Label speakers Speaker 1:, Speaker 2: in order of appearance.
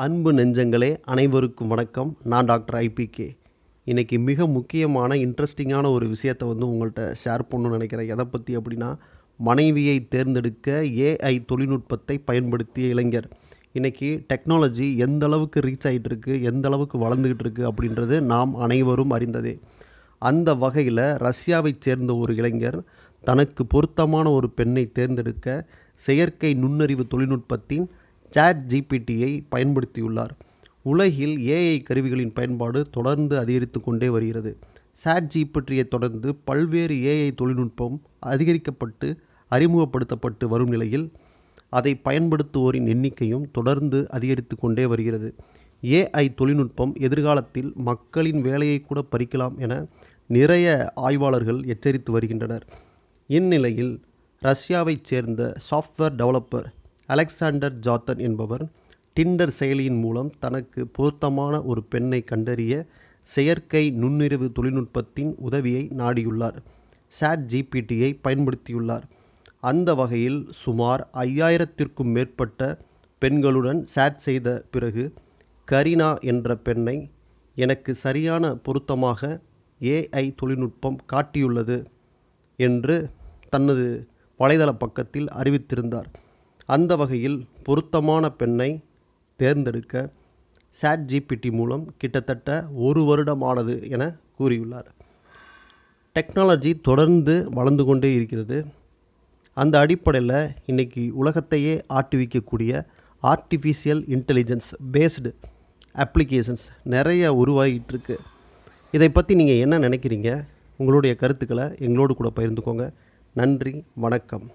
Speaker 1: அன்பு நெஞ்சங்களே அனைவருக்கும் வணக்கம். நான் டாக்டர் ஐபிகே. இன்றைக்கி மிக முக்கியமான இன்ட்ரெஸ்டிங்கான ஒரு விஷயத்தை உங்கள்கிட்ட ஷேர் பண்ணணும்னு நினைக்கிறேன். எதை பற்றி அப்படின்னா, மனைவியை தேர்ந்தெடுக்க ஏஐ தொழில்நுட்பத்தை பயன்படுத்திய இளைஞர். இன்றைக்கி டெக்னாலஜி எந்த அளவுக்கு ரீச் ஆகிட்டு இருக்கு, எந்த அளவுக்கு வளர்ந்துக்கிட்டு இருக்குது அப்படின்றது நாம் அனைவரும் அறிந்ததே. அந்த வகையில் ரஷ்யாவை சேர்ந்த ஒரு இளைஞர் தனக்கு பொருத்தமான ஒரு பெண்ணை தேர்ந்தெடுக்க செயற்கை நுண்ணறிவு தொழில்நுட்பத்தின் சாட் ஜிபிடியை பயன்படுத்தியுள்ளார். உலகில் ஏஐ கருவிகளின் பயன்பாடு தொடர்ந்து அதிகரித்து கொண்டே வருகிறது. சாட் ஜிபிடியை தொடர்ந்து பல்வேறு ஏஐ தொழில்நுட்பம் அறிமுகப்படுத்தப்பட்டு வரும் நிலையில் அதை பயன்படுத்துவோரின் எண்ணிக்கையும் தொடர்ந்து அதிகரித்து கொண்டே வருகிறது. ஏஐ தொழில்நுட்பம் எதிர்காலத்தில் மக்களின் வேலையை கூட பறிக்கலாம் என நிறைய ஆய்வாளர்கள் எச்சரித்து வருகின்றனர். இந்நிலையில் ரஷ்யாவைச் சேர்ந்த சாஃப்ட்வேர் டெவலப்பர் அலெக்சாண்டர் ஜாத்தன் என்பவர் டிண்டர் செயலியின் மூலம் தனக்கு பொருத்தமான ஒரு பெண்ணை கண்டறிய செயற்கை நுண்ணறிவு தொழில்நுட்பத்தின் உதவியை நாடியுள்ளார். சாட் ஜிபிடியை பயன்படுத்தியுள்ளார். அந்த வகையில் சுமார் 5000த்திற்கும் மேற்பட்ட பெண்களுடன் சாட் செய்த பிறகு கரீனா என்ற பெண்ணை எனக்கு சரியான பொருத்தமாக ஏஐ தொழில்நுட்பம் காட்டியுள்ளது என்று தனது வலைதள பக்கத்தில் அறிவித்திருந்தார். அந்த வகையில் பொருத்தமான பெண்ணை தேர்ந்தெடுக்க சாட் ஜிபிடி மூலம் கிட்டத்தட்ட 1 வருடம் ஆனது என கூறியுள்ளார். டெக்னாலஜி தொடர்ந்து வளர்ந்து கொண்டே இருக்கிறது. அந்த அடிப்படையில் இன்றைக்கி உலகத்தையே ஆட்டுவிக்கக்கூடிய ஆர்டிஃபிஷியல் இன்டெலிஜென்ஸ் பேஸ்டு அப்ளிகேஷன்ஸ் நிறைய உருவாகிட்டு இருக்கு. இதை பற்றி நீங்கள் என்ன நினைக்கிறீங்க? உங்களுடைய கருத்துக்களை எங்களோடு கூட பகிர்ந்துக்கோங்க. நன்றி, வணக்கம்.